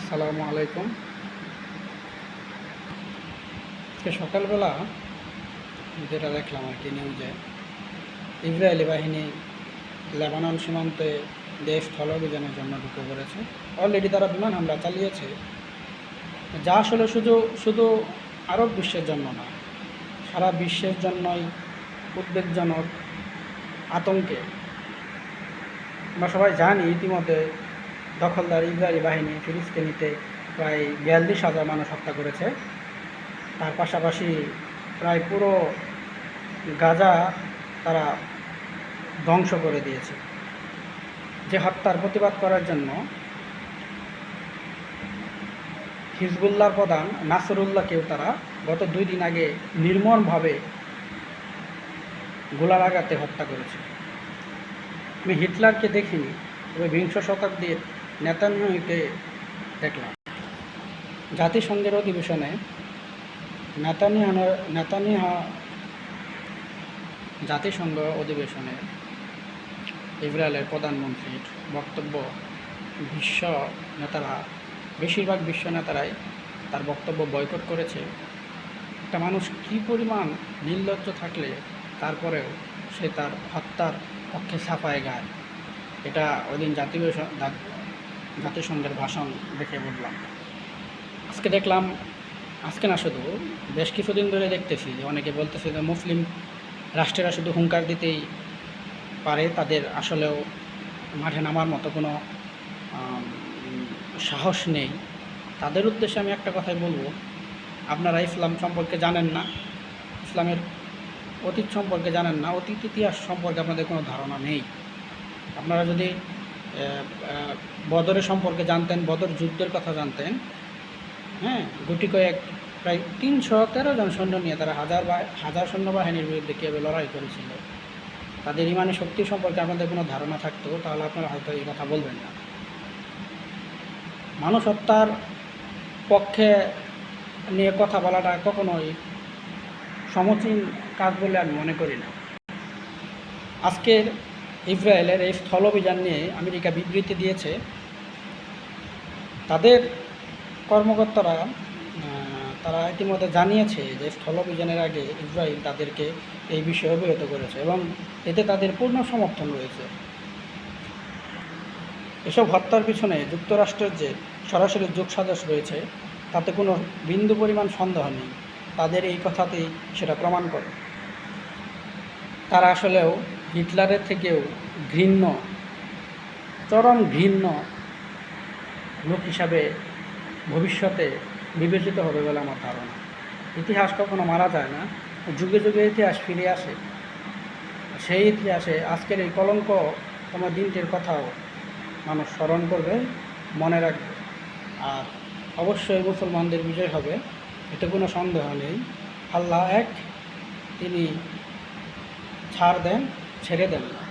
আসসালামু আলাইকুম। আজকে সকালবেলা যেটা দেখলাম আর কি নিউজে, ইসরায়েলি বাহিনী লেবানন সীমান্তে দেশ স্থল অভিযানের জন্য ঢুকে পড়েছে। অলরেডি তারা বিমান হামলা চালিয়েছে, যা আসলে শুধু শুধু আরব বিশ্বের জন্য না, সারা বিশ্বের জন্যই উদ্বেগজনক, আতঙ্কে। আমরা সবাই জানি ইতিমধ্যে দখলদার ইসরায়েলি বাহিনী ফিলিস্তিনিতে প্রায় 42,000 মানুষ হত্যা করেছে। তার পাশাপাশি প্রায় পুরো গাজা তারা ধ্বংস করে দিয়েছে। যে হত্যার প্রতিবাদ করার জন্য হিজবুল্লাহর প্রধান নাসরুল্লাহকেও তারা গত 2 দিন আগে নির্মমভাবে গোলা লাগাতে হত্যা করেছে। আমি হিটলারকে দেখিনি, তবে বিংশ শতাব্দীর নেতানিয়াহুকে দেখলাম। জাতিসংঘের অধিবেশনে জাতিসংঘ অধিবেশনে ইসরায়েলের প্রধানমন্ত্রীর বক্তব্য বেশিরভাগ বিশ্ব নেতারাই তার বক্তব্য বয়কট করেছে। একটা মানুষ কী পরিমাণ নির্লজ্জ থাকলে তারপরেও সে তার হত্যার পক্ষে ছাপায় গায়, এটা ওই দিন জাতিসংঘের ভাষণ দেখে বললাম। আজকে দেখলাম, আজকে না শুধু বেশ কিছুদিন ধরে দেখতেছি যে অনেকে বলতেছে যে মুসলিম রাষ্ট্রেরা শুধু হুঙ্কার দিতেই পারে, তাদের আসলেও মাঠে নামার মতো কোনো সাহস নেই। তাদের উদ্দেশ্যে আমি একটা কথাই বলবো, আপনারা ইসলাম সম্পর্কে জানেন না, ইসলামের অতীত সম্পর্কে জানেন না, অতীত ইতিহাস সম্পর্কে আপনাদের কোনো ধারণা নেই। আপনারা যদি বদরের সম্পর্কে জানতেন, বদর যুদ্ধের কথা জানতেন, গুটি কয়েক প্রায় 313 জন সৈন্য নিয়ে তারা হাজার সৈন্যবাহিনীর বিরুদ্ধে কীভাবে লড়াই করেছিল, তাদের ইমানি শক্তি সম্পর্কে আপনাদের কোনো ধারণা থাকতো তাহলে আপনারা হয়তো এই কথা বলবেন না। মানুষ হত্যার পক্ষে নিয়ে কথা বলাটা কখনোই সমীচীন কাজ বলে আমি মনে করি না। আজকের ইসরায়েলের এই স্থল অভিযান নিয়ে আমেরিকা বিবৃতি দিয়েছে। তাদের কর্মকর্তারা তারা ইতিমধ্যে জানিয়েছে যে স্থল অভিযানের আগে ইসরায়েল তাদেরকে এই বিষয়ে অবহিত করেছে এবং এতে তাদের পূর্ণ সমর্থন রয়েছে। এসব হত্যার পিছনে যুক্তরাষ্ট্রের যে সরাসরি যোগসাজশ রয়েছে তাতে কোনো বিন্দু পরিমাণ সন্দেহ নেই। তাদের এই কথাতেই সেটা প্রমাণ করে। তারা আসলেও হিটলারের থেকেও ঘৃণ্য, চরম ঘৃণ্য লোক হিসাবে ভবিষ্যতে বিবেচিত হবে বলে আমার ধারণা। ইতিহাস কখনো মারা যায় না, যুগে যুগে ইতিহাস ফিরে আসে। সেই ইতিহাসে আজকের এই কলঙ্কতম দিনটির কথাও মানুষ স্মরণ করবে, মনে রাখবে। আর অবশ্যই মুসলমানদের বিজয় হবে, এতে কোনো সন্দেহ নেই। আল্লাহ এক, তিনি ছাড় দেন, ছেড়ে দেন না।